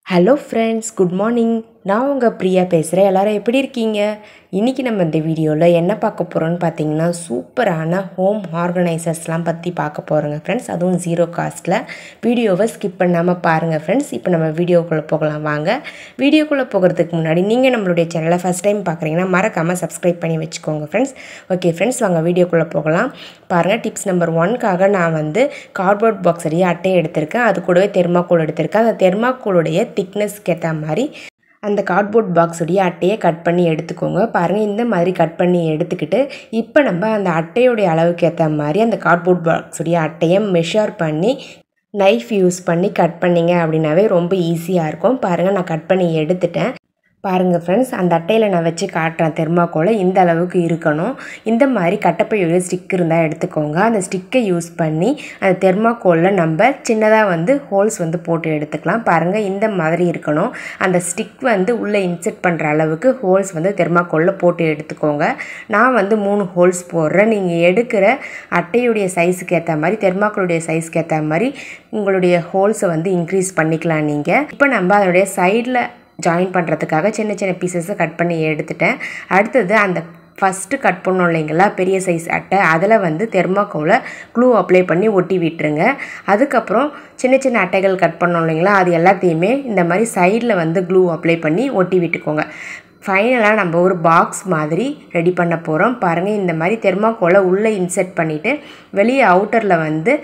Hello friends, good morning. நான் உங்கள் பிரியா பேசுகிறேன். எல்லோரும் எப்படி இருக்கீங்க? இன்றைக்கி நம்ம இந்த வீடியோவில் என்ன பார்க்க போகிறோன்னு பார்த்தீங்கன்னா, சூப்பரான ஹோம் ஆர்கனைசர்ஸ்லாம் பற்றி பார்க்க போகிறோங்க ஃப்ரெண்ட்ஸ். அதுவும் ஜீரோ காஸ்ட்டில். வீடியோவை ஸ்கிப் பண்ணாமல் பாருங்கள் ஃப்ரெண்ட்ஸ். இப்போ நம்ம வீடியோக்குள்ளே போகலாம் வாங்க. வீடியோக்குள்ளே போகிறதுக்கு முன்னாடி நீங்கள் நம்மளுடைய சேனலை ஃபஸ்ட் டைம் பார்க்குறீங்கன்னா மறக்காமல் சப்ஸ்கிரைப் பண்ணி வச்சுக்கோங்க ஃப்ரெண்ட்ஸ். ஓகே ஃப்ரெண்ட்ஸ், வாங்க வீடியோக்குள்ளே போகலாம். பாருங்கள், டிப்ஸ் நம்பர் 1க்காக நான் கார்ட்போர்ட் பாக்ஸுடைய அட்டையை எடுத்திருக்கேன். அது கூடவே தெர்மாக்கோல் எடுத்திருக்கேன். அந்த தெர்மாக்கோலுடைய திக்னஸ்க்கு ஏற்ற மாதிரி அந்த கார்ட்போர்ட் பாக்ஸுடைய அட்டையை கட் பண்ணி எடுத்துக்கோங்க. பாருங்கள், இந்த மாதிரி கட் பண்ணி எடுத்துக்கிட்டு இப்போ நம்ம அந்த அட்டையுடைய அளவுக்கு ஏற்ற மாதிரி அந்த கார்ட்போர்ட் பாக்ஸுடைய அட்டையை மெஷர் பண்ணி நைஃப் யூஸ் பண்ணி கட் பண்ணிங்க அப்படின்னாவே ரொம்ப ஈஸியாக இருக்கும். பாருங்கள், நான் கட் பண்ணி எடுத்துட்டேன். பாருங்கள் ஃப்ரெண்ட்ஸ், அந்த அட்டையில் நான் வச்சு காட்டுறேன். தெர்மாக்கோலை இந்த அளவுக்கு இருக்கணும். இந்த மாதிரி கட்டப்பையோட ஸ்டிக் இருந்தால் எடுத்துக்கோங்க. அந்த ஸ்டிக்கை யூஸ் பண்ணி அந்த தெர்மாக்கோலில் நம்ம சின்னதாக ஹோல்ஸ் போட்டு எடுத்துக்கலாம். பாருங்கள், இந்த மாதிரி இருக்கணும். அந்த ஸ்டிக் உள்ளே இன்செர்ட் பண்ணுற அளவுக்கு ஹோல்ஸ் தெர்மாக்கோலில் போட்டு எடுத்துக்கோங்க. நான் 3 ஹோல்ஸ் போடுறேன். நீங்கள் எடுக்கிற அட்டையுடைய சைஸுக்கு ஏற்ற மாதிரி தெர்மாக்கோலுடைய சைஸுக்கு ஏற்ற மாதிரி உங்களுடைய ஹோல்ஸை இன்க்ரீஸ் பண்ணிக்கலாம் நீங்கள். இப்போ நம்ம அதனுடைய சைடில் ஜாயின் பண்ணுறதுக்காக சின்ன சின்ன பீசஸை கட் பண்ணி எடுத்துட்டேன். அடுத்தது அந்த ஃபஸ்ட்டு கட் பண்ணோம் இல்லைங்களா, பெரிய சைஸ் அட்டை, அதில் தெர்மாக்கோலை க்ளூ அப்ளை பண்ணி ஒட்டி விட்டுருங்க. அதுக்கப்புறம் சின்ன சின்ன அட்டைகள் கட் பண்ணோம் இல்லைங்களா, அது எல்லாத்தையுமே இந்த மாதிரி சைடில் க்ளூ அப்ளை பண்ணி ஒட்டி விட்டுக்கோங்க. ஃபைனலாக நம்ம ஒரு பாக்ஸ் மாதிரி ரெடி பண்ண போகிறோம். பாருங்கள், இந்த மாதிரி தெர்மாக்கோலை உள்ளே இன்செர்ட் பண்ணிவிட்டு வெளியே அவுட்டரில்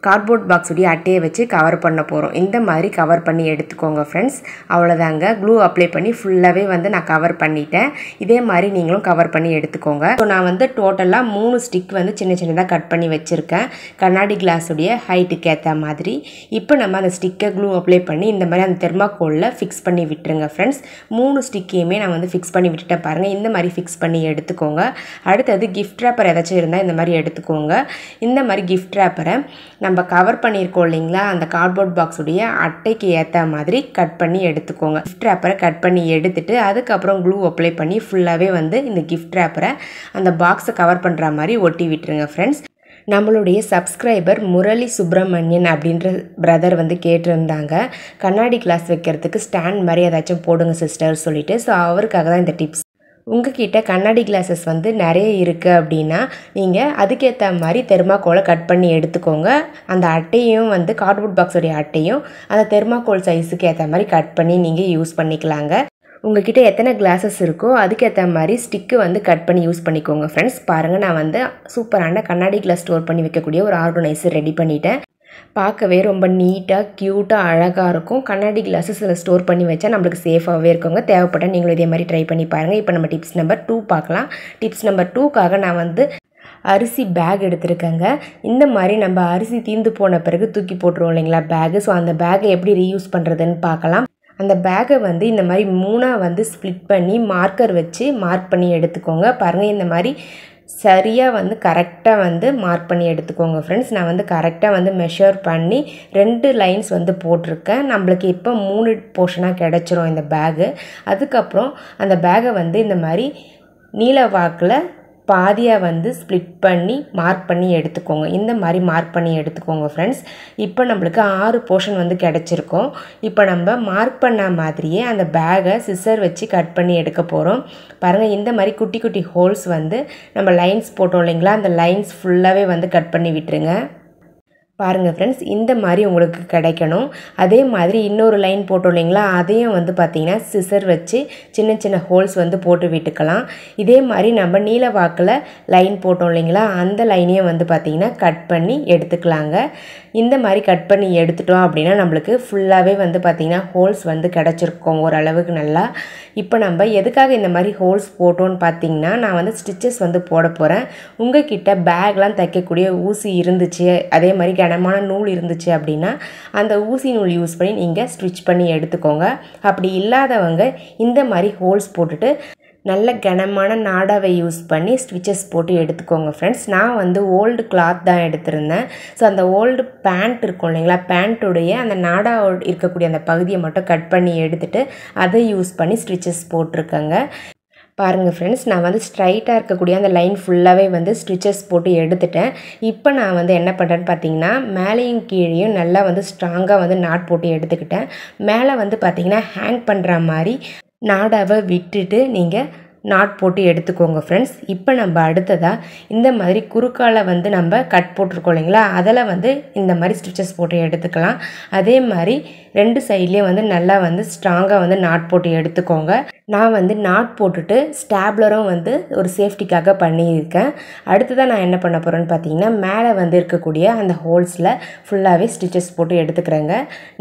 கார்ட்போர்ட் பாக்ஸுடைய அட்டையை வச்சு கவர் பண்ண போகிறோம். இந்த மாதிரி கவர் பண்ணி எடுத்துக்கோங்க ஃப்ரெண்ட்ஸ். அவ்வளோதாங்க, க்ளூ அப்ளை பண்ணி ஃபுல்லாகவே நான் கவர் பண்ணிட்டேன். இதே மாதிரி நீங்களும் கவர் பண்ணி எடுத்துக்கோங்க. ஸோ நான் டோட்டலாக 3 ஸ்டிக் சின்ன சின்னதாக கட் பண்ணி வச்சுருக்கேன், கண்ணாடி கிளாஸுடைய ஹைட்டுக்கு ஏற்ற மாதிரி. இப்போ நம்ம அந்த ஸ்டிக்கை க்ளூ அப்ளை பண்ணி இந்த மாதிரி அந்த தெர்மாக்கோலில் ஃபிக்ஸ் பண்ணி விட்டுருங்க ஃப்ரெண்ட்ஸ். 3 ஸ்டிக்கையுமே நான் ஃபிக்ஸ் பண்ணி விட்டுட்டேன். பாருங்கள், இந்த மாதிரி ஃபிக்ஸ் பண்ணி எடுத்துக்கோங்க. அடுத்தது கிஃப்ட் ரேப்பர் ஏதாச்சும் இருந்தால் இந்த மாதிரி எடுத்துக்கோங்க. இந்த மாதிரி கிஃப்ட் ரேப்பரை நம்ம கவர் பண்ணியிருக்கோம் இல்லைங்களா, அந்த கார்ட்போர்ட் பாக்ஸுடைய அட்டைக்கு ஏற்ற மாதிரி கட் பண்ணி எடுத்துக்கோங்க. கிஃப்ட் ரேப்பரை கட் பண்ணி எடுத்துட்டு அதுக்கப்புறம் க்ளூ அப்ளை பண்ணி ஃபுல்லாகவே இந்த கிஃப்ட் ரேப்பரை அந்த பாக்ஸை கவர் பண்ணுற மாதிரி ஒட்டி விட்டுருங்க ஃப்ரெண்ட்ஸ். நம்மளுடைய சப்ஸ்கிரைபர் முரளி சுப்பிரமணியன் அப்படின்ற பிரதர் கேட்டிருந்தாங்க, கண்ணாடி கிளாஸ் வைக்கிறதுக்கு ஸ்டாண்ட் மாதிரி ஏதாச்சும் போடுங்க சிஸ்டர் சொல்லிட்டு. ஸோ அவருக்காக தான் இந்த டிப்ஸ். உங்ககிட்ட கண்ணாடி கிளாஸஸ் நிறைய இருக்குது அப்படின்னா நீங்கள் அதுக்கேற்ற மாதிரி தெர்மாக்கோலை கட் பண்ணி எடுத்துக்கோங்க. அந்த அட்டையும் கார்ட்போர்ட் பாக்ஸுடைய அட்டையும் அந்த தெர்மாக்கோல் சைஸுக்கு ஏற்ற மாதிரி கட் பண்ணி நீங்கள் யூஸ் பண்ணிக்கலாங்க. உங்ககிட்ட எத்தனை கிளாஸஸ் இருக்கோ அதுக்கேற்ற மாதிரி ஸ்டிக்கு கட் பண்ணி யூஸ் பண்ணிக்கோங்க ஃப்ரெண்ட்ஸ். பாருங்கள், நான் சூப்பரான கண்ணாடி கிளாஸ் ஸ்டோர் பண்ணி வைக்கக்கூடிய ஒரு ஆர்கனைசர் ரெடி பண்ணிட்டேன். பார்க்கவே ரொம்ப நீட்டாக க்யூட்டாக அழகாக இருக்கும். கண்ணாடி கிளாஸஸில் ஸ்டோர் பண்ணி வச்சா நம்மளுக்கு சேஃபாகவே இருக்குங்க. தேவைப்பட்டால் நீங்களும் இதே மாதிரி ட்ரை பண்ணி பாருங்கள். இப்போ நம்ம டிப்ஸ் நம்பர் 2 பார்க்கலாம். டிப்ஸ் நம்பர் 2க்காக நான் அரிசி பேக் எடுத்துருக்கேங்க. இந்த மாதிரி நம்ம அரிசி தீர்ந்து போன பிறகு தூக்கி போட்டுருவோம் இல்லைங்களா பேகு. ஸோ அந்த பேக்கை எப்படி ரீயூஸ் பண்ணுறதுன்னு பார்க்கலாம். அந்த பேக்கை இந்த மாதிரி 3ஆக ஸ்ப்ளிட் பண்ணி மார்க்கர் வச்சு மார்க் பண்ணி எடுத்துக்கோங்க. பாருங்கள், இந்த மாதிரி சரியாக கரெக்டாக மார்க் பண்ணி எடுத்துக்கோங்க ஃப்ரெண்ட்ஸ். நான் கரெக்டாக மெஷர் பண்ணி 2 லைன்ஸ் போட்டிருக்கேன். நம்மளுக்கு இப்போ 3 போர்ஷனாக கிடச்சிரும் இந்த பேகு. அதுக்கப்புறம் அந்த பேகை இந்த மாதிரி நீல வாக்கில் பாதியாக ஸ்ப்ளிட் பண்ணி மார்க் பண்ணி எடுத்துக்கோங்க. இந்த மாதிரி மார்க் பண்ணி எடுத்துக்கோங்க ஃப்ரெண்ட்ஸ். இப்போ நம்மளுக்கு 6 போர்ஷன் கிடச்சிருக்கோம். இப்போ நம்ம மார்க் பண்ண மாதிரியே அந்த பேகை சிசர் வச்சு கட் பண்ணி எடுக்க போகிறோம். பாருங்கள், இந்த மாதிரி குட்டி குட்டி ஹோல்ஸ் நம்ம லைன்ஸ் போட்டோம் இல்லைங்களா, அந்த லைன்ஸ் ஃபுல்லாகவே கட் பண்ணி விட்டுருங்க. பாருங்கள் ஃப்ரெண்ட்ஸ், இந்த மாதிரி உங்களுக்கு கிடைக்கணும். அதே மாதிரி இன்னொரு லைன் போட்டோம் இல்லைங்களா, அதையும் பார்த்திங்கன்னா சிசர் வச்சு சின்ன சின்ன ஹோல்ஸ் போட்டு விட்டுக்கலாம். இதே மாதிரி நம்ம நீல வாக்கில் லைன் போட்டோம் இல்லைங்களா, அந்த லைனையும் பார்த்திங்கன்னா கட் பண்ணி எடுத்துக்கலாங்க. இந்த மாதிரி கட் பண்ணி எடுத்துட்டோம் அப்படின்னா நம்மளுக்கு ஃபுல்லாகவே பார்த்திங்கன்னா ஹோல்ஸ் கிடச்சிருக்கோம் ஓரளவுக்கு நல்லா. இப்போ நம்ம எதுக்காக இந்த மாதிரி ஹோல்ஸ் போட்டோன்னு பார்த்திங்கன்னா, நான் ஸ்டிச்சஸ் போட போகிறேன். உங்கள் கிட்ட பேக்லாம் தைக்கக்கூடிய ஊசி இருந்துச்சு, அதே மாதிரி கனமான நூல் இருந்துச்சு அப்படின்னா அந்த ஊசி நூல் யூஸ் பண்ணி நீங்கள் ஸ்டிச் பண்ணி எடுத்துக்கோங்க. அப்படி இல்லாதவங்க இந்த மாதிரி ஹோல்ஸ் போட்டுட்டு நல்ல கனமான நாடாவை யூஸ் பண்ணி ஸ்டிச்சஸ் போட்டு எடுத்துக்கோங்க ஃப்ரெண்ட்ஸ். நான் ஓல்டு கிளாத் தான் எடுத்திருந்தேன். ஸோ அந்த ஓல்டு பேண்ட் இருக்கும் இல்லைங்களா, பேண்ட்டுடைய அந்த நாடா இருக்கக்கூடிய அந்த பகுதியை மட்டும் கட் பண்ணி எடுத்துகிட்டு அதை யூஸ் பண்ணி ஸ்டிச்சஸ் போட்டிருக்கேங்க. பாருங்கள் ஃப்ரெண்ட்ஸ், நான் வந்து ஸ்ட்ரைட்டாக இருக்கக்கூடிய அந்த லைன் ஃபுல்லாகவே வந்து ஸ்டிச்சஸ் போட்டு எடுத்துட்டேன். இப்போ நான் வந்து என்ன பண்ணுறேன்னு பார்த்தீங்கன்னா, மேலேயும் கீழேயும் நல்லா வந்து ஸ்ட்ராங்காக வந்து நாட் போட்டு எடுத்துக்கிட்டேன். மேலே வந்து பார்த்தீங்கன்னா ஹேங் பண்ணுற மாதிரி நாடாவை விட்டுட்டு நீங்கள் நாட் போட்டு எடுத்துக்கோங்க ஃப்ரெண்ட்ஸ். இப்போ நம்ம அடுத்ததாக இந்த மாதிரி குறுக்கால வந்து நம்ம கட் போட்டிருக்கோம் இல்லைங்களா, அதில் வந்து இந்த மாதிரி ஸ்டிச்சஸ் போட்டு எடுத்துக்கலாம். அதே மாதிரி 2 சைட்லேயும் வந்து நல்லா வந்து ஸ்ட்ராங்காக வந்து நாட் போட்டு எடுத்துக்கோங்க. நான் வந்து நாட் போட்டுட்டு ஸ்டாப்லரும் வந்து ஒரு சேஃப்டிக்காக பண்ணியிருக்கேன். அடுத்ததாக நான் என்ன பண்ண போகிறேன்னு பார்த்தீங்கன்னா, மேலே வந்து இருக்கக்கூடிய அந்த ஹோல்ஸில் ஃபுல்லாகவே ஸ்டிச்சஸ் போட்டு எடுத்துக்கிறேங்க.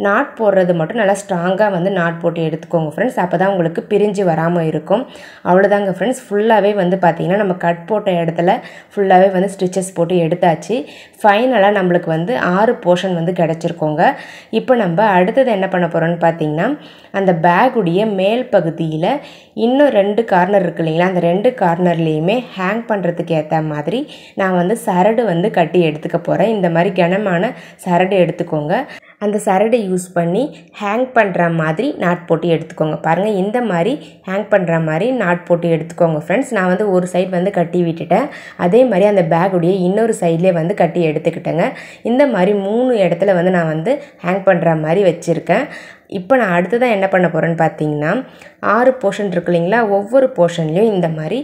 நாட் போடுறது மட்டும் நல்லா ஸ்ட்ராங்காக வந்து நாட் போட்டு எடுத்துக்கோங்க ஃப்ரெண்ட்ஸ். அப்போ தான் உங்களுக்கு பிரிஞ்சு வராமல் இருக்கும். அவ்வளோதாங்க ஃப்ரெண்ட்ஸ், ஃபுல்லாகவே வந்து பார்த்திங்கன்னா நம்ம கட் போட்ட இடத்துல ஃபுல்லாகவே வந்து ஸ்டிச்சஸ் போட்டு எடுத்தாச்சு. ஃபைனலாக நம்மளுக்கு வந்து 6 போர்ஷன் வந்து கிடச்சிருக்கோங்க. இப்போ நம்ம அடுத்தது என்ன பண்ண போகிறோன்னு பார்த்தீங்கன்னா, அந்த பேக்குடைய மேல் பகுதியில் இன்னும் 2 கார்னர் இருக்கு இல்லைங்களா, அந்த 2 கார்னர்லேயுமே ஹேங் பண்ணுறதுக்கு ஏற்ற மாதிரி நான் வந்து சரடு வந்து கட்டி எடுத்துக்க போகிறேன். இந்த மாதிரி கனமான சரடு எடுத்துக்கோங்க. அந்த சரடை யூஸ் பண்ணி ஹேங் பண்ணுற மாதிரி நாட் போட்டு எடுத்துக்கோங்க. பாருங்கள், இந்த மாதிரி ஹேங் பண்ணுற மாதிரி நாட் போட்டு எடுத்துக்கோங்க ஃப்ரெண்ட்ஸ். நான் வந்து ஒரு சைடு வந்து கட்டி விட்டுட்டேன். அதே மாதிரி அந்த பேக்குடைய இன்னொரு சைட்லேயே வந்து கட்டி எடுத்துக்கிட்டேங்க. இந்த மாதிரி 3 இடத்துல வந்து நான் வந்து ஹேங் பண்ணுற மாதிரி வச்சுருக்கேன். இப்போ நான் அடுத்ததான் என்ன பண்ண போகிறேன்னு பார்த்தீங்கன்னா, 6 போர்ஷன் இருக்கு இல்லைங்களா, ஒவ்வொரு போர்ஷன்லேயும் இந்த மாதிரி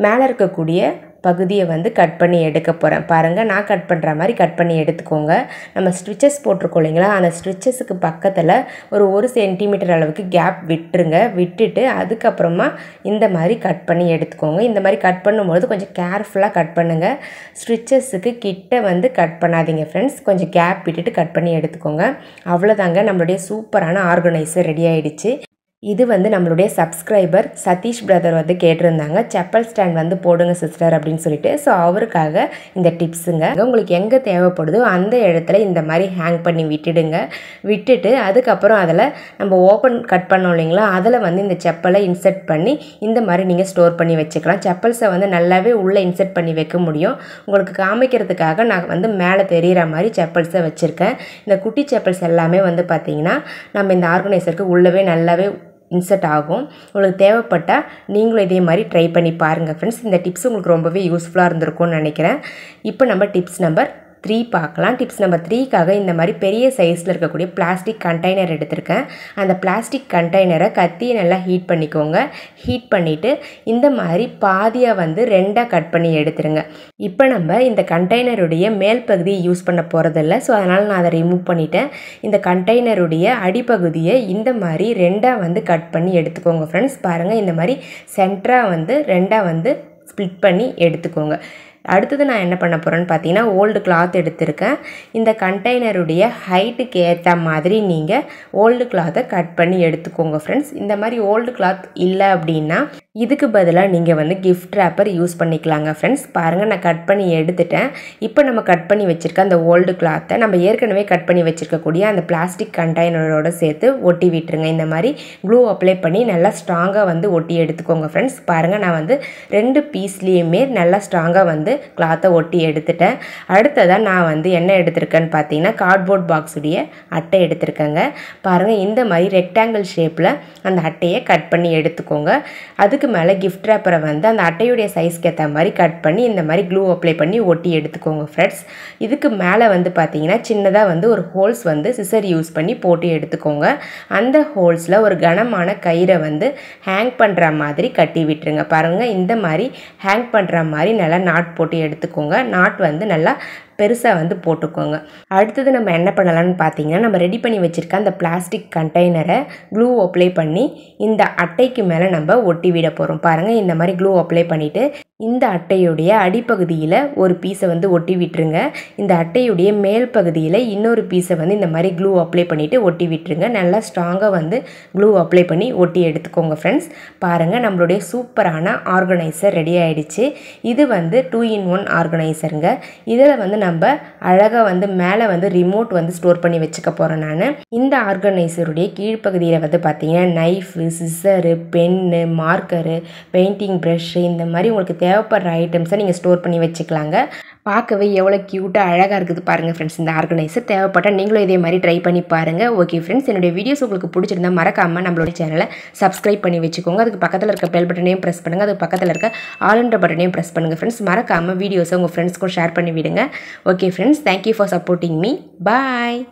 மேலே இருக்கக்கூடிய பகுதியை வந்து கட் பண்ணி எடுக்க போகிறேன். பாருங்கள், நான் கட் பண்ணுற மாதிரி கட் பண்ணி எடுத்துக்கோங்க. நம்ம ஸ்டிச்சஸ் போட்டிருக்கோம் இல்லைங்களா, அந்த ஸ்டிச்சஸுக்கு பக்கத்தில் ஒரு 1 சென்டிமீட்டர் அளவுக்கு கேப் விட்டுருங்க. விட்டுட்டு அதுக்கப்புறமா இந்த மாதிரி கட் பண்ணி எடுத்துக்கோங்க. இந்த மாதிரி கட் பண்ணும்போது கொஞ்சம் கேர்ஃபுல்லாக கட் பண்ணுங்கள். ஸ்டிச்சஸுக்கு கிட்ட வந்து கட் பண்ணாதீங்க ஃப்ரெண்ட்ஸ். கொஞ்சம் கேப் விட்டுட்டு கட் பண்ணி எடுத்துக்கோங்க. அவ்வளோதாங்க, நம்மளுடைய சூப்பரான ஆர்கனைசர் ரெடி ஆகிடுச்சு. இது வந்து நம்மளுடைய சப்ஸ்கிரைபர் சதீஷ் பிரதர் வந்து கேட்டிருந்தாங்க, செப்பல் ஸ்டாண்ட் வந்து போடுங்க சிஸ்டர் அப்படின்னு சொல்லிட்டு. ஸோ அவருக்காக இந்த டிப்ஸுங்க. உங்களுக்கு எங்கே தேவைப்படுதோ அந்த இடத்துல இந்த மாதிரி ஹேங் பண்ணி விட்டுடுங்க. விட்டுட்டு அதுக்கப்புறம் அதில் நம்ம ஓப்பன் கட் பண்ணோம் இல்லைங்களா, அதில் வந்து இந்த செப்பலை இன்சர்ட் பண்ணி இந்த மாதிரி நீங்கள் ஸ்டோர் பண்ணி வச்சுக்கலாம். செப்பல்ஸை வந்து நல்லாவே உள்ளே இன்சர்ட் பண்ணி வைக்க முடியும். உங்களுக்கு காமிக்கிறதுக்காக நான் வந்து மேலே தெரிகிற மாதிரி செப்பல்ஸை வச்சுருக்கேன். இந்த குட்டி செப்பல்ஸ் எல்லாமே வந்து பார்த்திங்கன்னா நம்ம இந்த ஆர்கனைசருக்கு உள்ளவே நல்லாவே இன்சர்ட் ஆகும். உங்களுக்கு தேவைப்பட்டால் நீங்களும் இதே மாதிரி ட்ரை பண்ணி பாருங்கள் ஃப்ரெண்ட்ஸ். இந்த டிப்ஸ் உங்களுக்கு ரொம்பவே யூஸ்ஃபுல்லாக இருந்திருக்கும்னு நினைக்கிறேன். இப்போ நம்ம டிப்ஸ் நம்பர் 3 பார்க்கலாம். டிப்ஸ் நம்பர் 3க்காக இந்த மாதிரி பெரிய சைஸில் இருக்கக்கூடிய பிளாஸ்டிக் கண்டெய்னர் எடுத்திருக்கேன். அந்த பிளாஸ்டிக் கண்டெய்னரை கத்தியை நல்லா ஹீட் பண்ணிக்கோங்க. ஹீட் பண்ணிவிட்டு இந்த மாதிரி பாதியாக வந்து 2ஆக கட் பண்ணி எடுத்துருங்க. இப்போ நம்ம இந்த கண்டெய்னருடைய மேல் பகுதியை யூஸ் பண்ண போகிறதில்ல. ஸோ அதனால் நான் அதை ரிமூவ் பண்ணிட்டேன். இந்த கண்டெய்னருடைய அடிப்பகுதியை இந்த மாதிரி 2ஆக வந்து கட் பண்ணி எடுத்துக்கோங்க ஃப்ரெண்ட்ஸ். பாருங்கள், இந்த மாதிரி சென்டராக வந்து 2ஆக வந்து ஸ்ப்ளிட் பண்ணி எடுத்துக்கோங்க. அடுத்தது நான் என்ன பண்ண போகிறேன்னு பார்த்தீங்கன்னா, ஓல்டு கிளாத் எடுத்திருக்கேன். இந்த கண்டெய்னருடைய ஹைட்டுக்கு ஏற்ற மாதிரி நீங்கள் ஓல்டு கிளாத்தை கட் பண்ணி எடுத்துக்கோங்க ஃப்ரெண்ட்ஸ். இந்த மாதிரி ஓல்டு கிளாத் இல்லை அப்படின்னா இதுக்கு பதிலாக நீங்கள் வந்து கிஃப்ட் ரேப்பர் யூஸ் பண்ணிக்கலாங்க ஃப்ரெண்ட்ஸ். பாருங்கள், நான் கட் பண்ணி எடுத்துட்டேன். இப்போ நம்ம கட் பண்ணி வச்சுருக்க அந்த ஓல்டு கிளாத்தை நம்ம ஏற்கனவே கட் பண்ணி வச்சுருக்கக்கூடிய அந்த பிளாஸ்டிக் கண்டெய்னரோடு சேர்த்து ஒட்டி விட்டுருங்க. இந்த மாதிரி க்ளூ அப்ளை பண்ணி நல்லா ஸ்ட்ராங்காக வந்து ஒட்டி எடுத்துக்கோங்க ஃப்ரெண்ட்ஸ். பாருங்கள், நான் வந்து 2 பீஸ்லேயுமே நல்லா ஸ்ட்ராங்காக வந்து கிளாத்தை ஒட்டி எடுத்துட்டேன். அடுத்ததாக நான் வந்து என்ன எடுத்திருக்கேன்னு பார்த்தீங்கன்னா, கார்ட்போர்ட் பாக்ஸுடைய அட்டை எடுத்திருக்கேங்க. பாருங்கள், இந்த மாதிரி ரெக்டாங்கிள் ஷேப்பில் அந்த அட்டையை கட் பண்ணி எடுத்துக்கோங்க. அதுக்கு மேலே கிஃப்ட் ரேப்பரை வந்து அந்த அட்டையுடைய சைஸ்க்கு ஏற்ற மாதிரி கட் பண்ணி இந்த மாதிரி க்ளூ அப்ளை பண்ணி ஒட்டி எடுத்துக்கோங்க ஃப்ரெண்ட்ஸ். இதுக்கு மேலே வந்து பார்த்தீங்கன்னா சின்னதாக வந்து ஒரு ஹோல்ஸ் வந்து சிசர் யூஸ் பண்ணி போட்டு எடுத்துக்கோங்க. அந்த ஹோல்ஸில் ஒரு கனமான கயிறை வந்து ஹேங் பண்ணுற மாதிரி கட்டி விட்டுருங்க. பாருங்கள், இந்த மாதிரி ஹேங் பண்ணுற மாதிரி நல்லா நாட் போட்டு எடுத்துக்கோங்க. நாட் வந்து நல்லா பெருசாக வந்து போட்டுக்கோங்க. அடுத்தது நம்ம என்ன பண்ணலான்னு பார்த்தீங்கன்னா, நம்ம ரெடி பண்ணி வச்சுருக்க அந்த பிளாஸ்டிக் கண்டெய்னரை க்ளூ அப்ளை பண்ணி இந்த அட்டைக்கு மேலே நம்ம ஒட்டி விட போகிறோம். பாருங்கள், இந்த மாதிரி க்ளூ அப்ளை பண்ணிவிட்டு இந்த அட்டையுடைய அடிப்பகுதியில் ஒரு பீஸை வந்து ஒட்டி விட்டுருங்க. இந்த அட்டையுடைய மேல் பகுதியில் இன்னொரு பீஸை வந்து இந்த மாதிரி க்ளூ அப்ளை பண்ணிவிட்டு ஒட்டி விட்டுருங்க. நல்லா ஸ்ட்ராங்காக வந்து க்ளூ அப்ளை பண்ணி ஒட்டி எடுத்துக்கோங்க ஃப்ரெண்ட்ஸ். பாருங்கள், நம்மளுடைய சூப்பரான ஆர்கனைசர் ரெடி ஆகிடுச்சு. இது வந்து 2-in-1 ஆர்கனைசருங்க. இதில் வந்து நம்ம அழகாக வந்து மேலே வந்து ரிமோட் வந்து ஸ்டோர் பண்ணி வச்சுக்க போகிறேன் நான். இந்த ஆர்கனைசருடைய கீழ்ப்பகுதியில் வந்து பார்த்தீங்கன்னா knife, scissor, pen, marker, painting brush இந்த மாதிரி உங்களுக்கு தேவைப்படுற ஐட்டம்ஸை நீங்கள் ஸ்டோர் பண்ணி வச்சுக்கலாங்க. பார்க்கவே எவ்வளோ க்யூட்டாக அழகாக இருக்குது பாருங்கள் ஃப்ரெண்ட்ஸ். இந்த ஆர்கனைசர் தேவைப்பட்டால் நீங்களும் இதே மாதிரி ட்ரை பண்ணி பாருங்கள். ஓகே ஃப்ரெண்ட்ஸ், என்னுடைய வீடியோஸ் உங்களுக்கு பிடிச்சிருந்தா மறக்காமல் நம்மளோட சேனலை சப்ஸ்கிரைப் பண்ணி வச்சுக்கோங்க. அதுக்கு பக்கத்தில் இருக்க பெல் பட்டனையும் ப்ரெஸ் பண்ணுங்கள். அதுக்கு பக்கத்தில் இருக்க ஆல்ன்ற பட்டனையும் ப்ரெஸ் பண்ணுங்கள் ஃப்ரெண்ட்ஸ். மறக்காமல் வீடியோஸை உங்கள் ஃப்ரெண்ட்ஸ்க்கும் ஷேர் பண்ணி விடுங்க. Okay friends, thank you for supporting me. Bye.